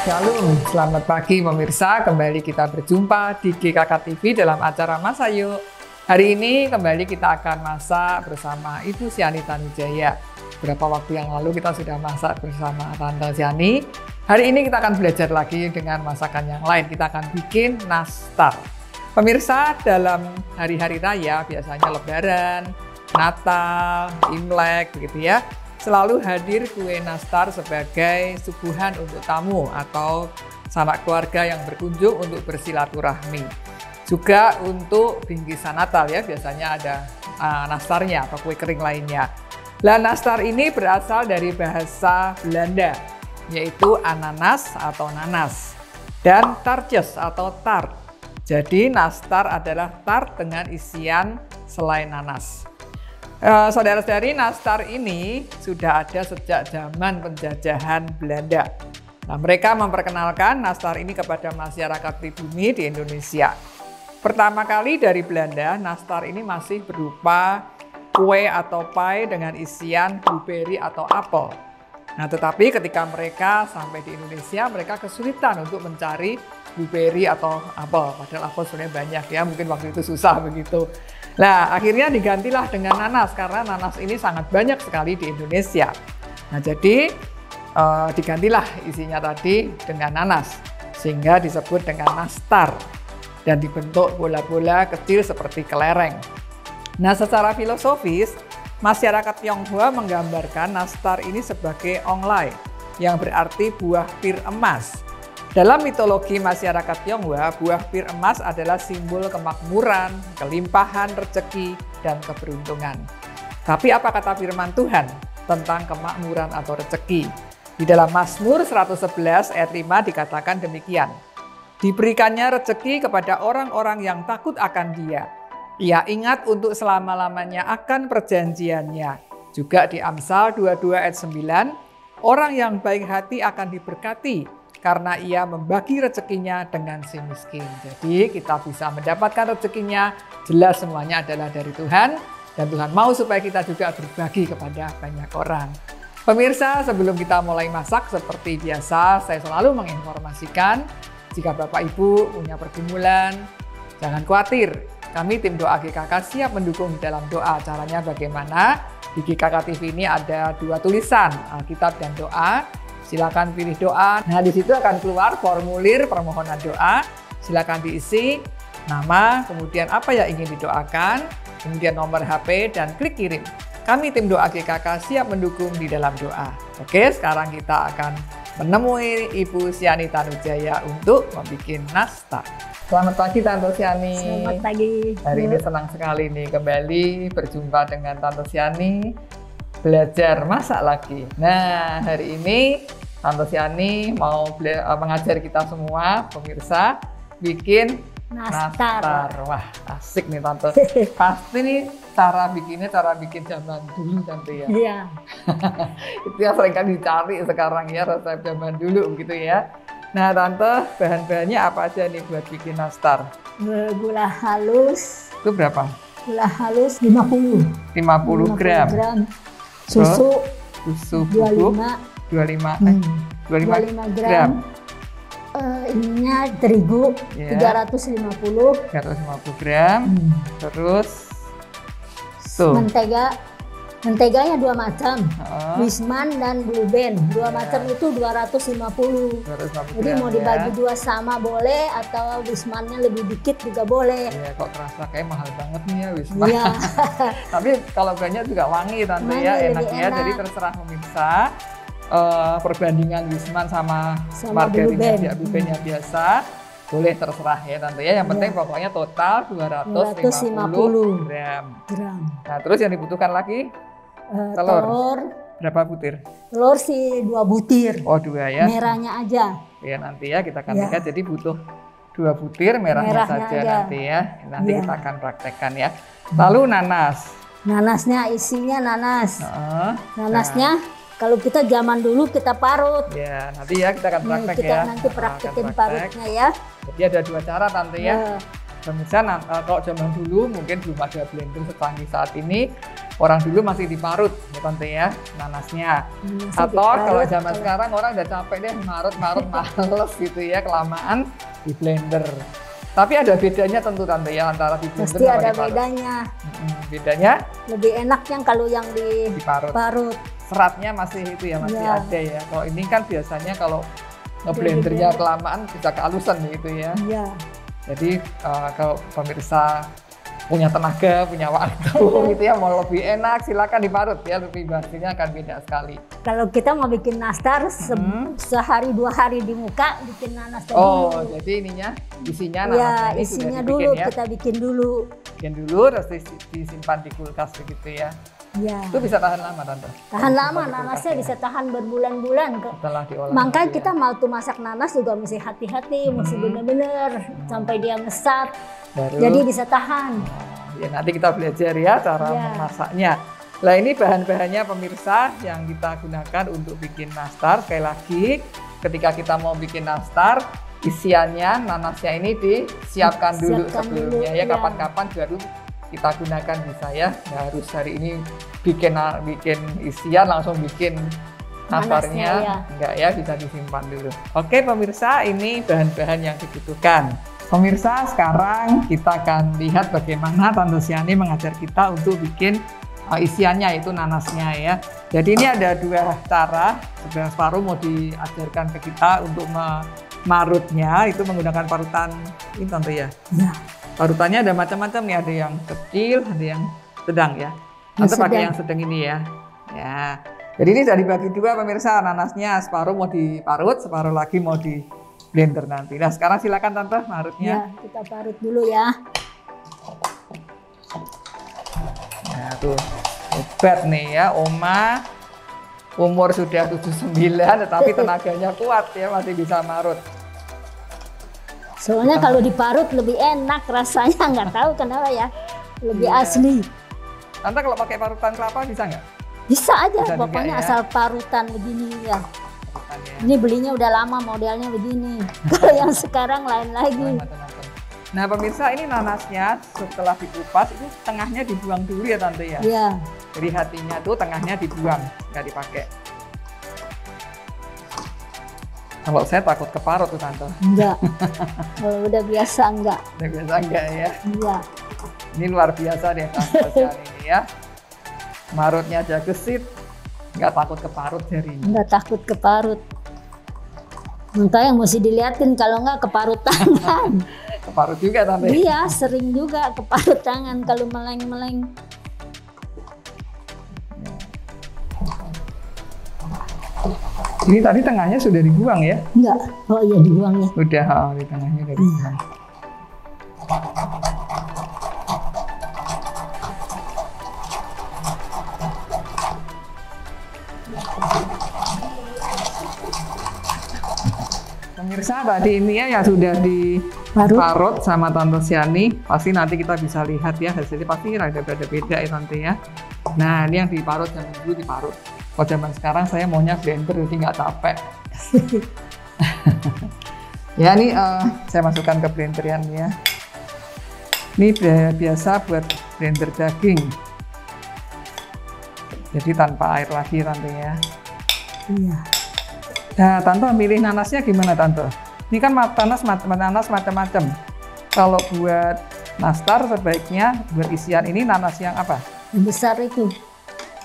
Shalom, selamat pagi pemirsa. Kembali kita berjumpa di GKK TV dalam acara Masak Yuk. Hari ini kembali kita akan masak bersama Ibu Siani Tanujaya. Beberapa waktu yang lalu kita sudah masak bersama Tante Siani. Hari ini kita akan belajar lagi dengan masakan yang lain. Kita akan bikin nastar. Pemirsa, dalam hari-hari raya, biasanya Lebaran, Natal, Imlek, begitu ya, selalu hadir kue nastar sebagai suguhan untuk tamu atau sanak keluarga yang berkunjung untuk bersilaturahmi. Juga untuk bingkisan Natal ya, biasanya ada nastarnya atau kue kering lainnya. Nah, nastar ini berasal dari bahasa Belanda, yaitu ananas atau nanas, dan tartjes atau tart. Jadi nastar adalah tart dengan isian selai nanas. Saudara-saudari, nastar ini sudah ada sejak zaman penjajahan Belanda. Nah, mereka memperkenalkan nastar ini kepada masyarakat pribumi di Indonesia. Pertama kali dari Belanda, nastar ini masih berupa kue atau pie dengan isian blueberry atau apel. Nah, tetapi ketika mereka sampai di Indonesia, mereka kesulitan untuk mencari blueberry atau apel. Padahal apel sebenarnya banyak ya, mungkin waktu itu susah begitu. Nah, akhirnya digantilah dengan nanas, karena nanas ini sangat banyak sekali di Indonesia. Nah, jadi digantilah isinya tadi dengan nanas, sehingga disebut dengan nastar, dan dibentuk bola-bola kecil seperti kelereng. Nah, secara filosofis, masyarakat Tionghoa menggambarkan nastar ini sebagai onglai, yang berarti buah pir emas. Dalam mitologi masyarakat Tionghoa, buah pir emas adalah simbol kemakmuran, kelimpahan rezeki, dan keberuntungan. Tapi apa kata firman Tuhan tentang kemakmuran atau rezeki? Di dalam Mazmur 111 ayat 5 dikatakan demikian. Diberikannya rezeki kepada orang-orang yang takut akan Dia. Ia ingat untuk selama-lamanya akan perjanjiannya. Juga di Amsal 22 ayat 9, orang yang baik hati akan diberkati, karena ia membagi rezekinya dengan si miskin. Jadi kita bisa mendapatkan rezekinya, jelas semuanya adalah dari Tuhan, dan Tuhan mau supaya kita juga berbagi kepada banyak orang. Pemirsa, sebelum kita mulai masak seperti biasa, saya selalu menginformasikan, jika Bapak Ibu punya pergumulan, jangan khawatir. Kami tim doa GKK siap mendukung dalam doa. Caranya bagaimana? Di GKK TV ini ada 2 tulisan, Alkitab dan doa. Silakan pilih doa. Nah, di situ akan keluar formulir permohonan doa. Silakan diisi nama, kemudian apa yang ingin didoakan, kemudian nomor HP, dan klik kirim. Kami tim doa GKK siap mendukung di dalam doa. Oke, sekarang kita akan menemui Ibu Siani Tanujaya untuk membuat nastar. Selamat pagi Tante Siani. Selamat pagi. Hari ini senang sekali nih kembali berjumpa dengan Tante Siani. Belajar masak lagi. Nah, hari ini Tante Siani mau mengajar kita semua, pemirsa, bikin nastar. Wah, asik nih Tante. Pasti nih cara bikin zaman dulu Tante ya. Iya. Itu yang sering kali dicari sekarang ya, resep zaman dulu gitu ya. Nah Tante, bahan-bahannya apa aja nih buat bikin nastar? Gula halus. Itu berapa? Gula halus 50 gram. Susu bubuk 25 gram. Ininya terigu 350 gram. Terus tuh. Menteganya 2 macam, Wisman dan Blue Band. 2 macam itu 250. Jadi mau dibagi 2 sama boleh, atau Wismannya lebih dikit juga boleh. Iya, kok terasa kayak mahal banget nih ya Wisman. Iya. Tapi kalau banyak juga wangi Tante ya, enak ya. Jadi terserah pemirsa. Perbandingan Wisman sama margarin Blue Band yang biasa boleh terserah ya Tante ya. Yang penting pokoknya total 250 gram. Nah, terus yang dibutuhkan lagi telur. Berapa butir? Telur sih 2 butir. Oh, 2 ya. Merahnya aja. Ya, nanti ya kita akan lihat. Jadi butuh 2 butir, merahnya saja aja. Nanti ya. Nanti kita akan praktekkan ya. Lalu nanas. Nanasnya isinya nanas. Nanasnya kalau kita zaman dulu kita parut. Ya, nanti ya kita akan praktek kita nanti praktekin parutnya ya. Jadi ada 2 cara Tante ya. pemirsa, kalau zaman dulu mungkin belum ada blender secanggih saat ini. Orang dulu masih diparut ya tante ya nanasnya. Atau kalau zaman sekarang orang udah capek deh marut-marut males gitu ya, kelamaan di blender. Tapi ada bedanya tentu tante ya antara di blender pasti sama ada diparut. bedanya. Bedanya? Lebih enak yang kalau yang diparut. Seratnya masih itu ya, masih ada ya. Kalau ini kan biasanya kalau ngeblendernya kelamaan bisa kehalusan gitu ya. Iya. Jadi kalau pemirsa punya tenaga, punya waktu gitu ya, mau lebih enak silakan diparut ya, lebih hasilnya akan beda sekali. Kalau kita mau bikin nastar sehari 2 hari di muka bikin nanas dulu. Oh, jadi isinya nanasnya ya, ini isinya sudah dibikin dulu ya. Kita bikin dulu. Bikin dulu terus disimpan di kulkas begitu ya. Ya. Itu bisa tahan lama tante. Tahan lama, nanasnya bisa tahan berbulan-bulan. Setelah diolah. Makanya kita mau tuh masak nanas juga mesti hati-hati, mesti bener-bener sampai dia ngesat. Baru. Jadi bisa tahan. Ya nanti kita belajar ya cara memasaknya. Nah ini bahan-bahannya pemirsa yang kita gunakan untuk bikin nastar. Sekali lagi ketika kita mau bikin nastar, isiannya nanasnya ini disiapkan dulu sebelumnya ya. Kapan-kapan baru kita gunakan bisa ya. Nggak harus hari ini bikin isian langsung bikin nastarnya. Enggak ya, bisa disimpan dulu. Oke pemirsa, ini bahan-bahan yang dibutuhkan. Pemirsa, sekarang kita akan lihat bagaimana Tante Siani mengajar kita untuk bikin isiannya, yaitu nanasnya ya. Jadi ini ada 2 cara. Sebenarnya separuh mau diajarkan ke kita untuk memarutnya, itu menggunakan parutan ini Tante ya. Ya. Parutannya ada macam-macam nih, ada yang kecil, ada yang sedang ya. Tante pakai yang sedang ini ya. Ya. Jadi ini sudah dibagi 2 pemirsa, nanasnya separuh mau diparut, separuh lagi mau di blender nanti. Nah sekarang silakan Tante marutnya. Ya, kita parut dulu ya. Nah tuh hebat nih ya, Oma umur sudah 79 tetapi tenaganya kuat ya, masih bisa marut. Soalnya kalau diparut lebih enak rasanya, nggak tahu kenapa ya, lebih asli. Tante kalau pakai parutan kelapa bisa nggak? Bisa aja, bisa pokoknya juga, ya? asal parutan begini ya. Ya. Ini belinya udah lama, modelnya begini. Kalau yang sekarang lain lagi. Nah pemirsa, ini nanasnya setelah dikupas itu tengahnya dibuang dulu ya Tante ya? Iya. Jadi hatinya tuh tengahnya dibuang, nggak dipakai. Kalau saya takut keparut tuh Tante. Enggak. Kalau udah biasa enggak. Udah biasa enggak ya? Iya. Ini luar biasa deh Tante ini ya. Marutnya aja gesit. Nggak takut keparut jarinya. Nggak takut keparut. Makanya mesti diliatin, kalau nggak keparut tangan. Keparut juga Tante? Iya, sering juga keparut tangan kalau meleng-meleng. Ini tadi tengahnya sudah dibuang ya? Enggak. Oh iya, dibuang ya. Udah, di tengahnya udah dibuang. Pemirsa, tadi ini ya yang sudah diparut sama Tante Siani, pasti nanti kita bisa lihat ya hasilnya, pasti ada beda-beda ya Tante ya. Nah ini yang diparut, yang dulu diparut. Kalau zaman sekarang saya maunya blender jadi nggak capek. Ya ini saya masukkan ke blender ya. Ini biasa buat blender daging. Jadi tanpa air lagi Tante ya. Iya. Nah, Tante milih nanasnya gimana Tante? Ini kan nanas macam-macam. Kalau buat nastar sebaiknya buat isian ini nanas yang apa? Yang besar itu.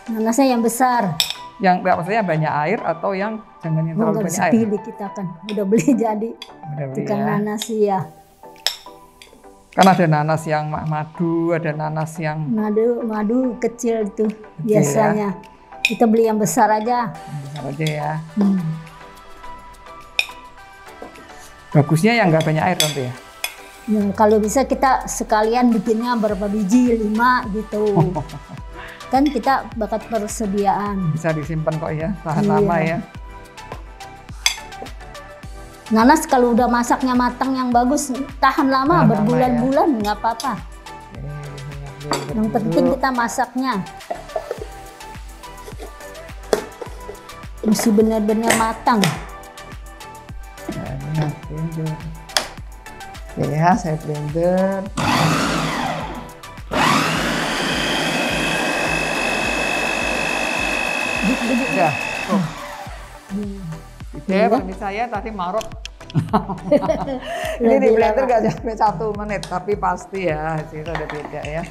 Nanasnya yang besar. Yang maksudnya banyak air atau yang jangan yang terlalu banyak air? Pilih kita kan. Udah beli jadi. Tukang ya. nanas ya. Kan ada nanas yang madu, ada nanas yang madu kecil itu biasanya. Ya. Kita beli yang besar aja. Yang besar aja ya. Bagusnya yang nggak banyak air Tante ya? Ya, kalau bisa kita sekalian bikinnya berapa biji, 5 gitu. Kan kita bakat persediaan. Bisa disimpan kok ya, tahan lama ya. Nanas kalau udah masaknya matang yang bagus, tahan lama, berbulan-bulan nggak apa-apa. Yang penting kita masaknya. Mesti benar-benar matang. Oke ya, saya blender. Udah. Oh. Oke, pemirsa ya tadi marok. Ini di blender nggak sampai 1 menit, tapi pasti ya hasilnya ada beda ya.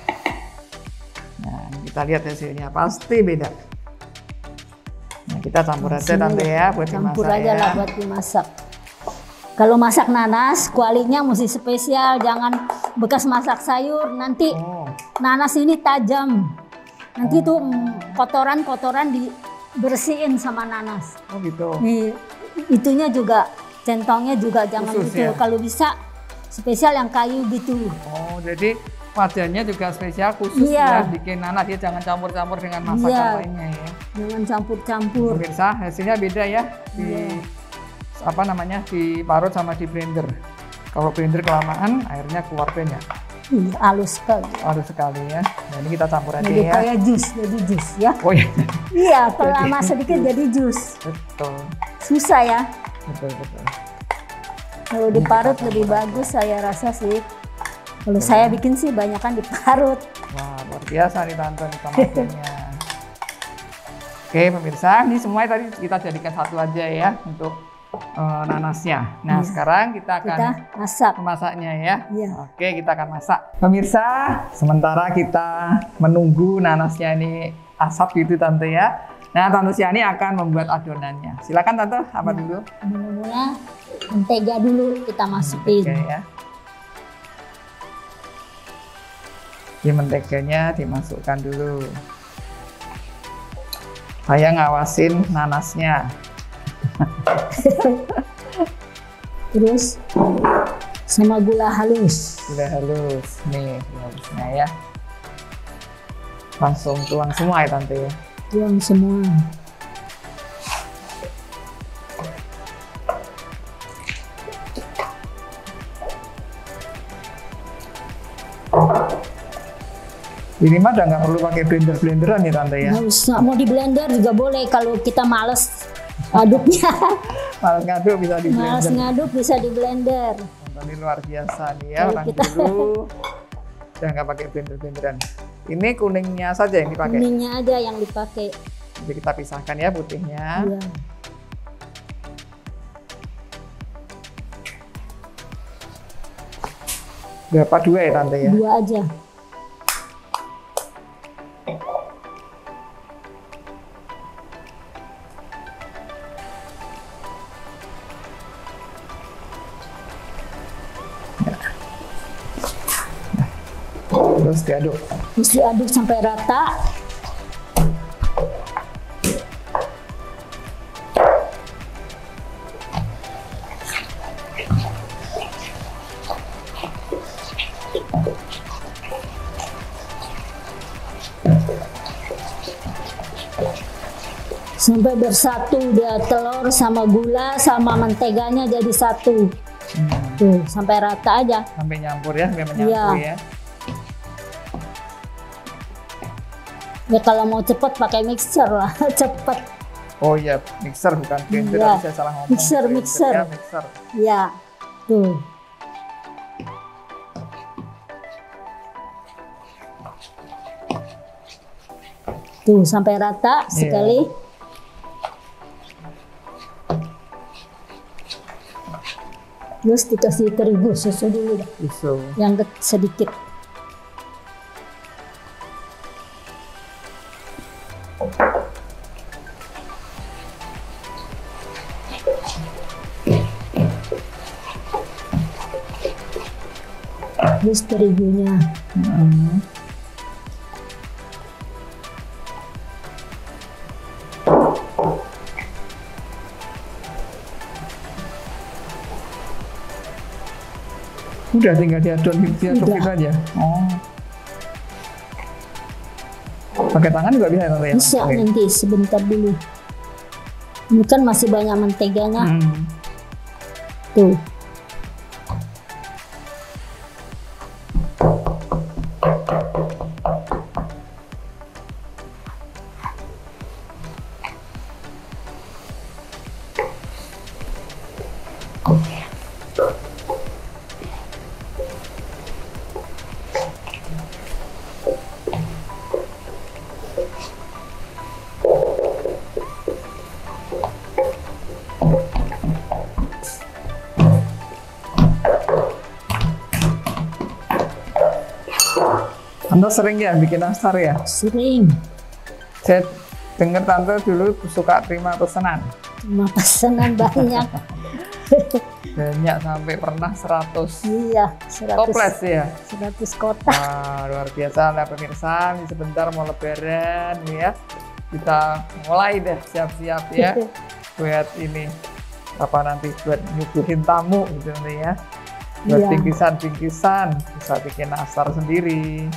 Nah, kita lihat hasilnya pasti beda. Nah, kita campur aja tante ya buat dimasak. Campur aja lah buat dimasak. Kalau masak nanas, kualinya mesti spesial, jangan bekas masak sayur. Nanti nanas ini tajam. Nanti tuh kotoran-kotoran dibersihin sama nanas. Oh gitu. Itunya juga, centongnya juga jangan khusus, gitu. Ya? Kalau bisa spesial yang kayu gitu. Oh, jadi wajahnya juga spesial khusus ya bikin nanas ya, jangan campur-campur dengan masakan lainnya ya. Jangan campur-campur. Pemirsa, hasilnya beda ya. Apa namanya, diparut sama di blender. Kalau blender kelamaan airnya keluar banyak. Halus sekali. Halus sekali ya. Nah, ini kita campur aja jadi ya. Kayak jus, jadi jus ya. Oh iya. Iya, kalau lama sedikit jadi jus. Betul. Susah ya. Betul. Kalau diparut lebih bagus saya rasa sih. Kalau saya bikin sih banyakan diparut. Wah, luar biasa nih tante tomatnya. Oke pemirsa, ini semua tadi kita jadikan satu aja ya untuk nanasnya. Nah sekarang kita akan memasaknya ya. Oke, kita akan masak. Pemirsa, sementara kita menunggu nanasnya ini asap gitu tante ya. Nah tante Siani akan membuat adonannya. Silakan tante, apa dulu? Mula-mula mentega dulu kita masukin. Oke ya. Ini menteganya dimasukkan dulu. Saya ngawasin nanasnya. Terus sama gula halus. Gula halus, nih gula halusnya ya. Langsung tuang semua ya tante ya. Tuang semua. Ini mah udah nggak perlu pakai blenderan ya tante ya. Nggak usah, mau di blender juga boleh kalau kita males aduknya. Males ngaduk bisa di blender. Males ngaduk bisa di blender. Tadi luar biasa nih ya, orang dulu udah nggak pakai blenderan. Ini kuningnya saja yang dipakai. Kuningnya aja yang dipakai. Jadi kita pisahkan ya putihnya. Iya. Berapa, 2 ya tante ya? 2 aja. Terus diaduk. Terus diaduk sampai rata. Sampai bersatu dia, telur sama gula sama menteganya jadi satu. Tuh, sampai rata aja. Sampai nyampur ya, sampai menyampur ya. Ya kalau mau cepet pakai mixer lah, cepet. Oh iya, mixer bukan blender, tadi saya salah ngomong. Mixer. Ya, mixer. Ya, tuh. Tuh, sampai rata sekali. Terus dikasih terigu susu dulu dah. Susu. Yang sedikit. Terus terigunya. Udah tinggal diaduk gitu aja. Oh. Pakai tangan juga bisa ya? Bisa nanti sebentar dulu. Ini kan masih banyak menteganya. Tuh. Tante sering ya bikin nastar ya? Sering. Saya dengar Tante dulu suka terima pesanan. Terima pesanan banyak. Banyak sampai pernah 100. Iya, 100. Toples ya? 100 kotak. Wah, luar biasa. Nah pemirsa, ini sebentar mau lebaran ya. Kita mulai deh siap-siap ya. Buat ini, apa nanti buat nyuguhin tamu gitu nanti ya. Buat bingkisan-bingkisan, bisa bikin nastar sendiri.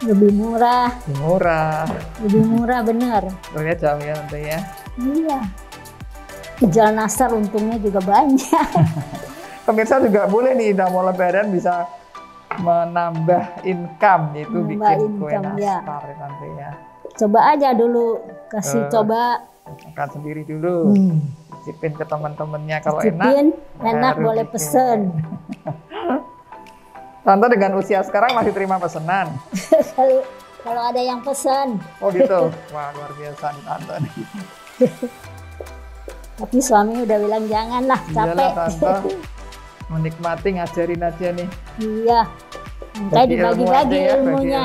Lebih murah. Lebih murah. Lebih murah bener. Lihat jauh ya nanti ya. Iya. Jual nastar untungnya juga banyak. Pemirsa juga boleh nih, udah mau lebaran bisa menambah income, yaitu bikin kue nastar ya nanti ya. Coba aja dulu, kasih coba. Makan sendiri dulu. Cicipin ke teman-temannya, kalau enak boleh pesen. Tante dengan usia sekarang masih terima pesanan? Kalau ada yang pesen. Oh gitu? Wah luar biasa nih Tante nih. Tapi suami udah bilang jangan lah, capek. Iyalah Tante, menikmati ngajarin aja nih. Iya, kayak dibagi-bagi ya, ilmunya.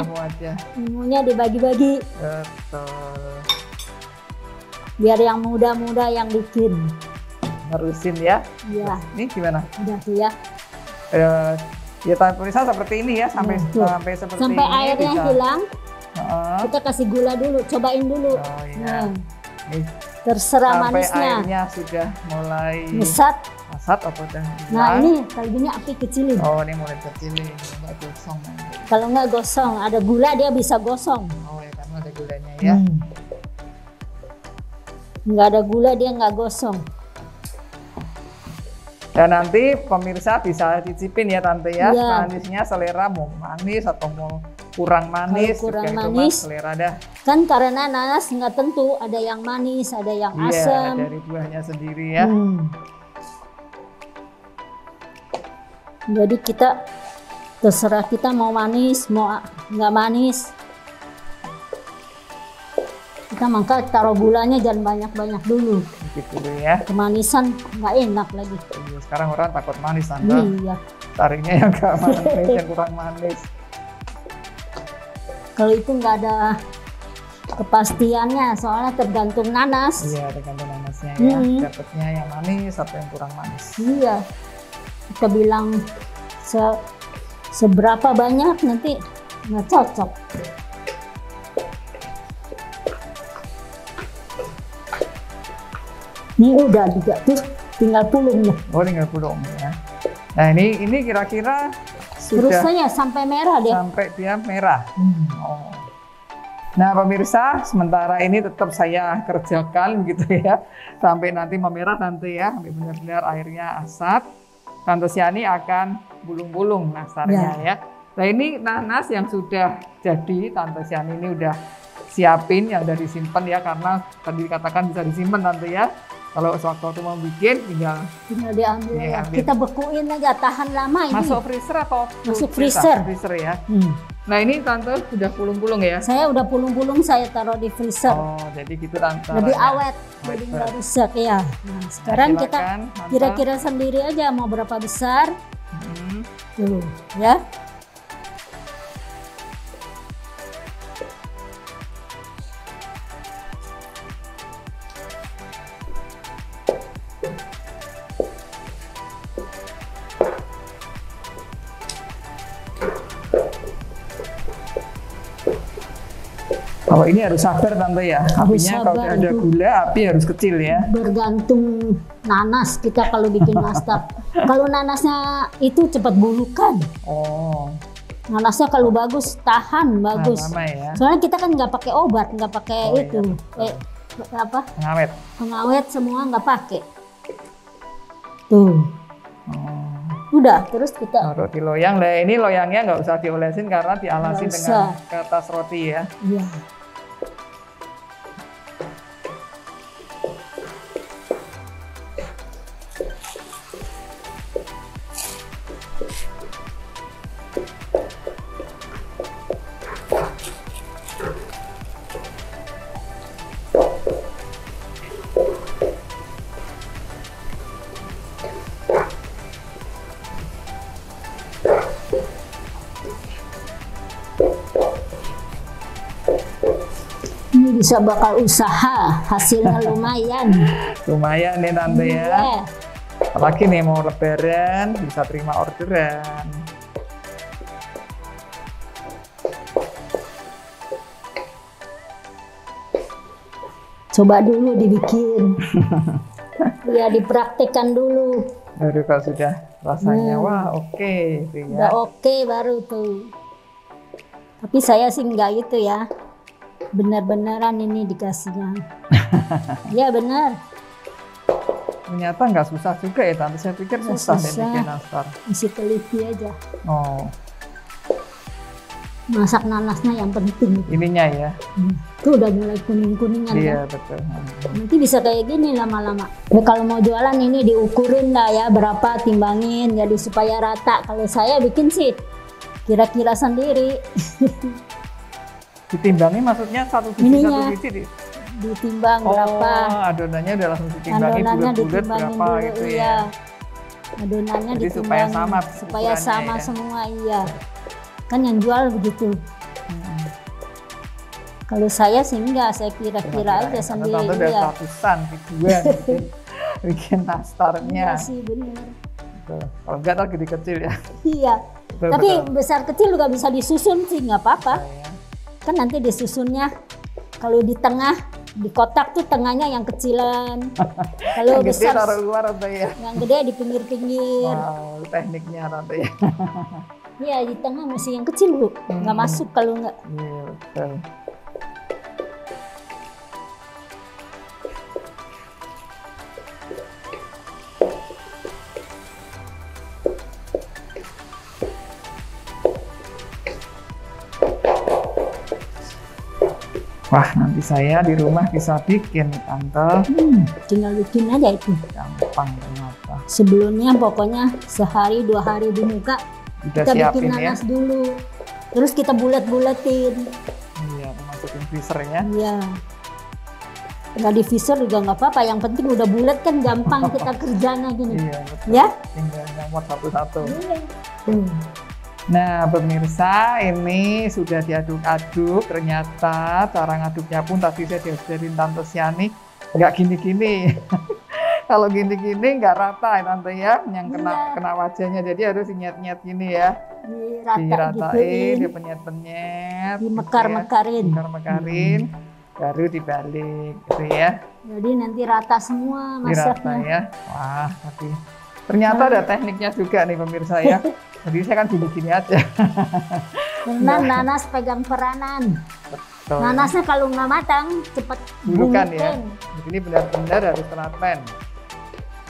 Ilmunya dibagi-bagi. Betul. Biar yang muda-muda yang bikin. Nerusin ya. Iya. Ini gimana? Udah tuh ya. Ya pemirsa seperti ini ya, sampai seperti sampai ini. Airnya bisa hilang. Kita kasih gula dulu, cobain dulu. Oh iya. Nih, terserah sampai manisnya. Airnya sudah mulai mesat. Mesat apa udah hilang? Nah ini kalau gini api kecilin. Oh ini mulai kecilin, nggak gosong. Kalau nggak gosong, ada gula dia bisa gosong. Oh ya karena ada gulanya ya. Nggak ada gula dia nggak gosong. Dan nanti pemirsa bisa cicipin ya Tante ya, manisnya selera mau manis atau mau kurang manis. Kalau kurang manis, selera dah. Kan karena nanas nggak tentu, ada yang manis, ada yang asam. Dari buahnya sendiri ya. Jadi kita terserah kita mau manis, mau nggak manis. Kita maka taruh gulanya jangan banyak-banyak dulu. Gitu ya. Kemanisan nggak enak lagi. Sekarang orang takut manis Tante. Iya. Taringnya yang nggak manis, yang kurang manis. Kalau itu nggak ada kepastiannya, soalnya tergantung nanas. Iya, tergantung nanasnya ya. Dapatnya yang manis atau yang kurang manis. Iya. Kita bilang seberapa banyak nanti nggak cocok. Ini udah juga tuh, tinggal pulungnya. Oh, tinggal pulung ya. Nah ini kira-kira terusnya sampai merah dia. Sampai dia merah. Oh. Nah pemirsa, sementara ini tetap saya kerjakan gitu ya, sampai nanti memerah nanti ya, sampai benar-benar airnya asat. Tante Siani akan bulung-bulung nastarnya ya. Nah ini nanas yang sudah jadi, Tante Siani ini udah siapin yang udah disimpan ya, karena tadi dikatakan bisa disimpan Tante ya. Kalau sewaktu mau bikin tinggal diambil ya. Kita bekuin aja, tahan lama ini. Masuk freezer atau? Masuk freezer. Freezer ya. Nah ini Tante udah pulung-pulung ya? Saya udah pulung-pulung, saya taruh di freezer. Oh jadi gitu Tante. Lebih awet, jadi nggak rusak ya. Nah sekarang kita kira-kira sendiri aja mau berapa besar. Tuh ya. Kalau ini harus sabar Tante ya, apinya kalau ada gula api harus kecil ya. Bergantung nanas kita kalau bikin nastar. Kalau nanasnya itu cepat bulukan. Oh. Nanasnya kalau bagus tahan bagus. Lama ya. Soalnya kita kan nggak pakai obat, nggak pakai itu, apa? Pengawet. Pengawet semua nggak pakai. Tuh. Udah, terus kita taruh di loyang. Nah ini loyangnya nggak usah diolesin karena dialasin dengan kertas roti ya. Iya. Ini bisa bakal usaha, hasilnya lumayan. Lumayan nih Tante ya. Iya. Apalagi nih mau lebaran bisa terima orderan. Coba dulu dibikin. Ya dipraktekkan dulu. Baru kalau sudah rasanya wah oke, gitu ya. Udah oke baru tuh. Tapi saya sih enggak gitu ya. Benar-beneran ini dikasihnya. Ya benar. Ternyata nggak susah juga ya Tante. Saya pikir susah deh bikin nastar. Mesti teliti aja. Oh. Masak nanasnya yang penting. Ininya ya. Tuh udah mulai kuning-kuningan. Iya kan? betul. Nanti bisa kayak gini lama-lama. Ya, kalau mau jualan ini diukurin lah ya berapa, timbangin jadi supaya rata. Kalau saya bikin sih kira-kira sendiri. Ditimbangi maksudnya satu biji ditimbang berapa. Adonannya udah langsung ditimbangi bulat-bulat berapa dulu, gitu iya. ya. Adonannya jadi ditimbang supaya sama ya. semua iya. Kan yang jual begitu. Kalau saya sih enggak, saya kira-kira aja sendiri. Tante udah ratusan ribuan bikin nastarnya. Iya sih benar. Kalau enggak tak gede kecil ya. Iya. Tapi besar kecil juga bisa disusun sih nggak apa-apa. Kan nanti disusunnya kalau di tengah di kotak tuh tengahnya yang kecilan. Kalau besar taruh luar Tante ya. Yang gede di pinggir-pinggir. Wow, tekniknya Tante ya. Iya di tengah masih yang kecil Bu, nggak masuk kalau nggak. Iya betul. Wah, nanti saya di rumah bisa bikin, Tante. Tinggal bikin aja itu. Gampang ternyata. Sebelumnya pokoknya sehari 2 hari di muka Udah kita siapin bikin ya? nanas dulu. Terus kita bulat-bulatin. Iya, masukin freezernya. Iya. Nggak di freezer juga nggak apa-apa. Yang penting udah bulat kan gampang kita kerjanya gini. Iya, betul. Ya? Tinggal nyamot satu-satu. Iya. Nah pemirsa, ini sudah diaduk-aduk. Ternyata cara ngaduknya pun tadi saya diajarin Tante Siani nggak gini-gini. Kalau gini-gini nggak rata ya Tante ya, yang kena wajahnya. Jadi harus nyet-nyet gini ya. Diratain, dipenyet-penyet. Dimekar-mekarin. Gitu ya. Mekar-mekarin, baru dibalik gitu ya. Jadi nanti rata semua masaknya. Dirata ya. Wah, tapi ternyata ada tekniknya juga nih pemirsa ya. Jadi saya kan gini-gini aja. Karena nanas pegang peranan. Betul. Nanasnya kalau nggak matang cepat bulukan ya. bungken. Ini benar-benar harus telaten.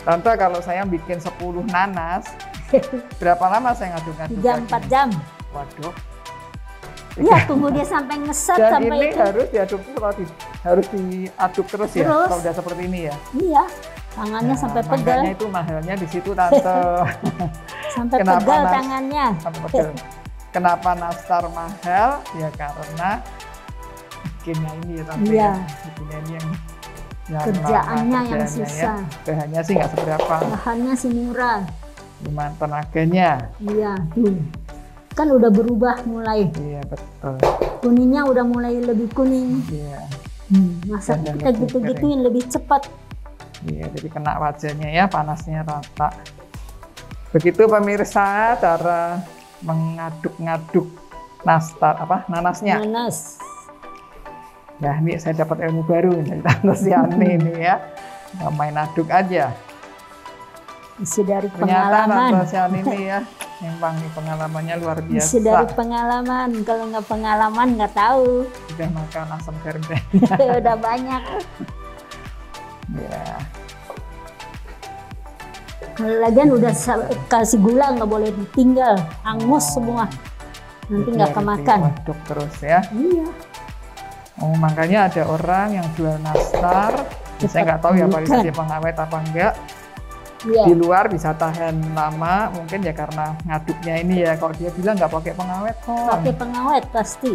Tante kalau saya bikin 10 nanas, berapa lama saya ngaduk-ngaduk? 3-4 jam. Waduh. Iya, tunggu dia sampai ngeset. Dan sampai ini itu. harus diaduk harus diaduk terus ya, kalau udah seperti ini ya. Iya, tangannya sampai pegal. Makanya itu mahalnya di situ Tante. Sampai pegal tangannya. Sampai pegal. Kenapa nastar mahal? Ya karena bikinnya ini ya Tante. Iya. Bikinnya ini yang kerjaannya yang susah. Ya. Bahannya sih nggak seberapa. Bahannya sih murah. Cuman tenaganya. Iya, tuh. Kan udah berubah mulai. Iya betul. Kuningnya udah mulai lebih kuning. Iya. Masak kita gitu-gituin lebih cepat. Iya, jadi kena wajahnya ya, panasnya rata. Begitu pemirsa cara mengaduk-ngaduk nanasnya. Nanas. Nah, ini saya dapat ilmu baru dari Tante Siani ini ya. Nggak main aduk aja. Isi dari Ternyata pengalaman. Tante Siani ini ya, memang nih pengalamannya luar biasa. Isi dari pengalaman. Kalau nggak pengalaman nggak tahu. Udah makan asam garam. Udah banyak. Ya. Kalau lagian udah kasih gula nggak boleh ditinggal, angus semua. Nanti nggak kemakan. Aduk terus ya. Iya. Oh, makanya ada orang yang jual nastar. Saya nggak tahu ya pakai dia pengawet apa enggak. Iya. Di luar bisa tahan lama, mungkin ya karena ngaduknya ini ya. Kalau dia bilang nggak pakai pengawet kok. Pakai pengawet pasti.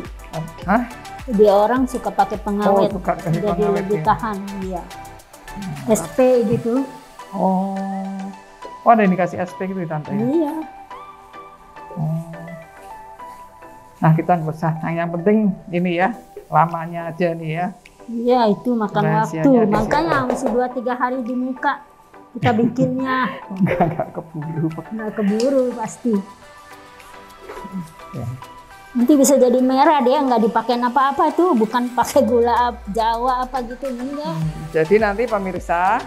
Hah? Dia orang suka pakai pengawet. Oh, suka kasih jadi pengawet lebih ya. tahan. Iya. SP gitu. Oh, ada yang dikasih SP gitu Tante ya? Iya. Oh. Nah kita nggak usah. Nah yang penting ini ya, lamanya aja nih ya. Iya, itu makan waktu. Makanya mesti 2-3 hari di muka kita bikinnya. Nggak keburu. Nggak keburu pasti. Ya. Nanti bisa jadi merah, dia nggak dipakai apa-apa tuh, bukan pakai gula Jawa apa gitu, enggak. Jadi nanti pemirsa,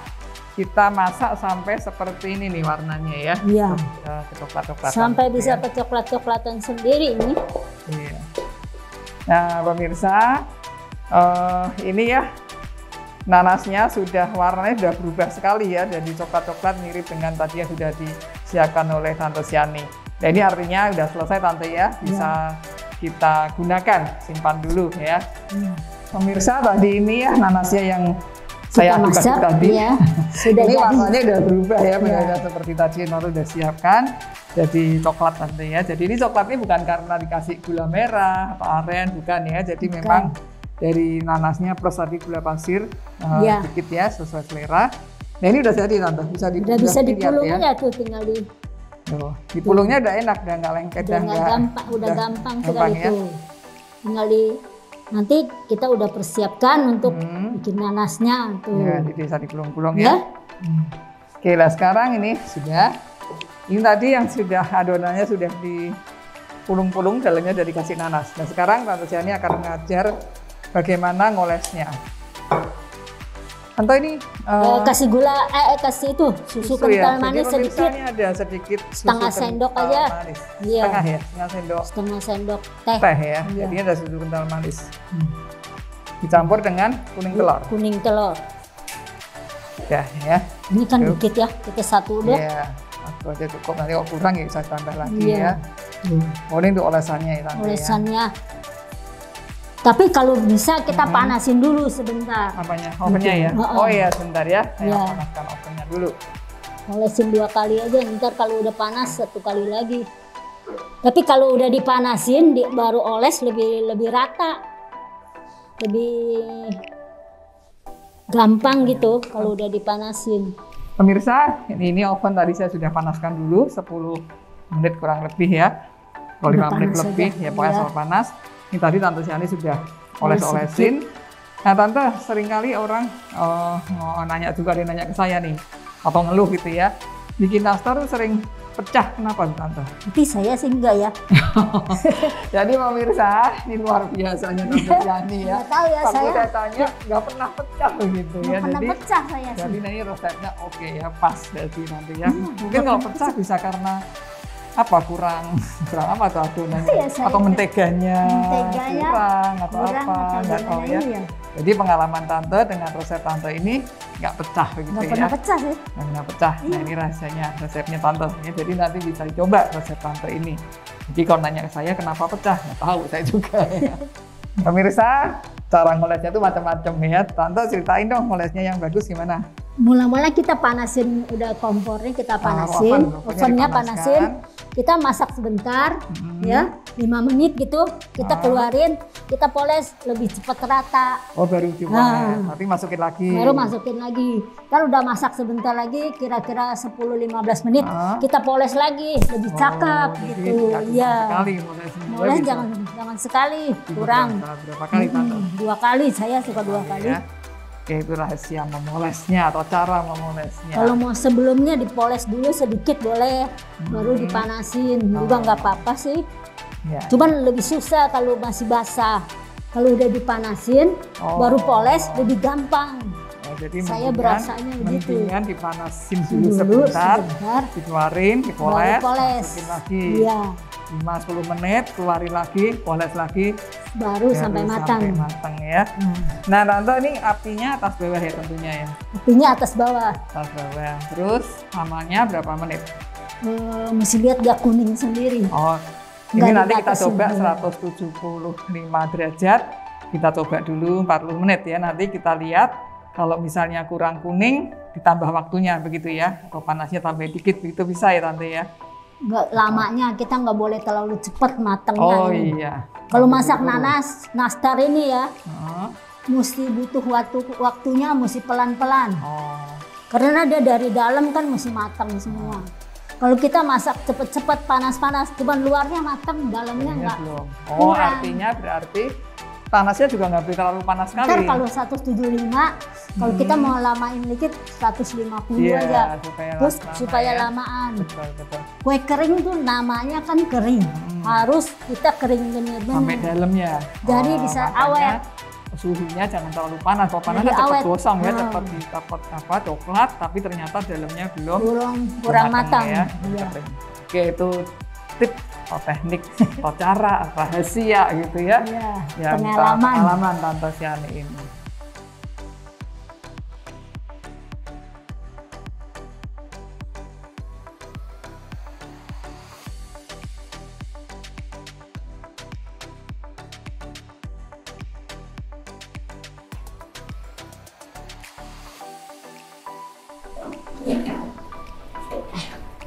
kita masak sampai seperti ini nih warnanya ya. Iya. Coklat-coklatan. Sampai bisa coklat-coklatan sendiri ini. Iya. Nah pemirsa, ini ya nanasnya sudah warnanya sudah berubah sekali ya, jadi coklat-coklat mirip dengan tadi yang sudah disiapkan oleh Tante Siani. Nah ini artinya sudah selesai Tante ya, bisa kita gunakan, simpan dulu ya. Pemirsa tadi ini ya nanasnya yang saya masak tadi, ya, sudah ini warnanya sudah berubah ya, benar-benar seperti tadi Tante sudah siapkan, jadi coklat Tante ya. Jadi ini coklatnya bukan karena dikasih gula merah atau aren, bukan ya, jadi memang dari nanasnya plus tadi gula pasir sedikit ya, sesuai selera. Nah ini udah jadi Tante, bisa dipulung aja tuh, tinggal dipulungnya udah enak, udah nggak lengket, udah gampang sekali ya. Tuh. Tinggal nanti kita udah persiapkan untuk bikin nanasnya tuh. Ya, jadi bisa dipulung-pulung ya. Oke lah, sekarang ini sudah. Ini tadi yang sudah adonannya sudah dipulung-pulung, dalamnya udah dikasih nanas. Nah sekarang Tante Siani akan mengajar bagaimana ngolesnya. Tante ini kasih gula, kasih itu susu kental manis sedikit. Ini ada sedikit setengah sendok aja. Iya. Setengah ya, setengah sendok teh. Teh ya. Jadi ada susu kental manis. Dicampur dengan kuning telur. Kuning telur. Ya, ya. Ini kan dikit ya, kita satu udah. Iya. Aku aja cukup, nanti kalau kurang ya bisa tambah lagi ya. Oh ini untuk olesannya ya Tante. Olesannya. Tapi kalau bisa kita panasin dulu sebentar. Apanya? Ovennya ya? Oh iya sebentar ya, saya panaskan ovennya dulu. Olesin 2 kali aja, ntar kalau udah panas 1 kali lagi. Tapi kalau udah dipanasin, baru oles lebih rata. Lebih gampang gitu kalau udah dipanasin. Pemirsa, ini oven tadi saya sudah panaskan dulu 10 menit kurang lebih ya. 5 menit lebih ya, pokoknya soal panas. Ini tadi Tante Siani sudah oles-olesin. Nah Tante, seringkali orang nanya juga, dia nanya ke saya nih, atau ngeluh gitu ya, bikin nastar tuh sering pecah, kenapa Tante? Tapi saya sih enggak ya. Jadi pemirsa, ini luar biasanya Tante Siani ya. Nggak tahu ya, saya tanya, nggak pernah pecah begitu ya. Pernah pecah saya sih. Jadi ini resepnya oke ya, pas jadi nanti ya. Mungkin kalau pecah bisa karena apa kurang apa tuh adonannya atau menteganya kurang atau apa nggak tahu ya. Jadi pengalaman Tante dengan resep Tante ini nggak pecah begitu ya. Nggak pernah pecah sih. Nggak pernah pecah. Nah ini rahasianya resepnya Tante. Ya, jadi nanti bisa dicoba resep Tante ini. Jadi kalau nanya ke saya kenapa pecah, nggak tahu saya juga. Ya. Pemirsa, cara ngolesnya itu macam-macam ya. Tante ceritain dong ngolesnya yang bagus gimana? Mula-mula kita panasin, udah kompornya kita panasin, ovennya panasin, kita masak sebentar, ya 5 menit gitu, kita keluarin, kita poles lebih cepat rata. Oh baru dipoles, nanti masukin lagi. Baru masukin lagi, kan udah masak sebentar lagi, kira-kira 10-15 menit, kita poles lagi, lebih cakep gitu. Iya. Poles jangan sekali, kurang. Berapa kali Tante? 2 kali, saya suka 2 kali. Ya. Oke, itu rahasia memolesnya atau cara memolesnya. Kalau mau sebelumnya dipoles dulu sedikit boleh, baru dipanasin juga nggak apa-apa sih. Ya. Cuman lebih susah kalau masih basah. Kalau udah dipanasin, baru poles lebih gampang. Jadi saya berasanya begitu. Mendingan dipanasin dulu sebentar, dikeluarin, dipoles, masukin lagi. Iya. 5-10 menit, keluarin lagi, poles lagi, baru sampai matang. Sampai matang ya. Nah Tante ini apinya atas bawah ya tentunya ya? Apinya atas bawah. Atas bawah. Terus lamanya berapa menit? Mesti lihat dia kuning sendiri. Oh, ini nanti kita coba 175 derajat. Kita coba dulu 40 menit ya. Nanti kita lihat kalau misalnya kurang kuning, ditambah waktunya begitu ya. Atau panasnya tambah dikit, begitu bisa ya Tante ya? Nggak lamanya, kita nggak boleh terlalu cepat matangnya. Oh iya. Kalau masak nastar ini ya, mesti butuh waktunya, mesti pelan-pelan. Karena dia dari dalam kan mesti matang semua. Kalau kita masak cepet-cepet panas-panas, cuman luarnya matang, dalamnya nggak. Oh artinya berarti panasnya juga nggak boleh terlalu panas sekali. Ntar kalau 175, kalau kita mau lamain dikit 150 aja. Terus supaya lamaan. Betul. Kue kering tuh namanya kan kering. Harus kita kering bener-bener. Sampai dalamnya. Jadi bisa awet. Suhunya jangan terlalu panas. Kalau panas kan cepat gosong ya, cepat coklat, tapi ternyata dalamnya belum kurang matang. Ya. Iya. Oke, itu tip atau teknik atau cara rahasia gitu ya. Iya, pengalaman Tante Siani ini.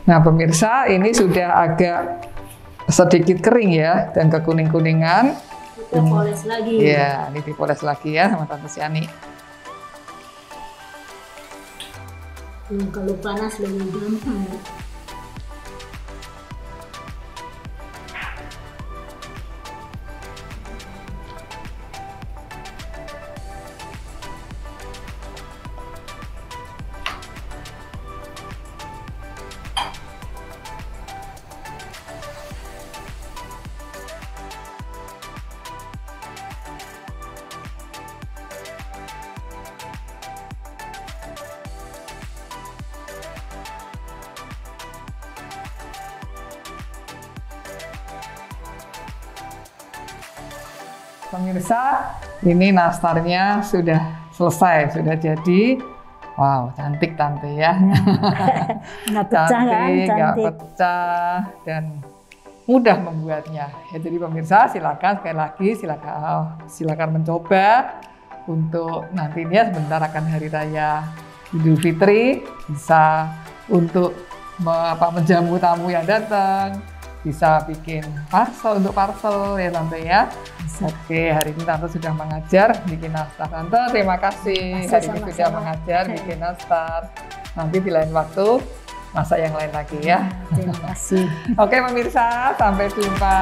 Nah pemirsa, ini sudah agak sedikit kering ya dan kekuning-kuningan. Kita poles lagi. Ya, ini dipoles lagi ya sama Tante Siani. Kalau panas lebih gampang. Pemirsa, ini nastarnya sudah selesai, sudah jadi. Wow, cantik Tante ya. Nggak pecah kan? Nggak pecah dan mudah membuatnya. Ya, jadi pemirsa silakan sekali lagi silakan mencoba untuk nantinya sebentar akan Hari Raya Idul Fitri, bisa untuk menjamu tamu yang datang. Bisa bikin parcel ya Tante ya. Oke, hari ini Tante sudah mengajar bikin nastar. Tante terima kasih hari ini sudah mengajar bikin nastar. Nanti di lain waktu masak yang lain lagi ya. Terima kasih. Oke pemirsa, sampai jumpa.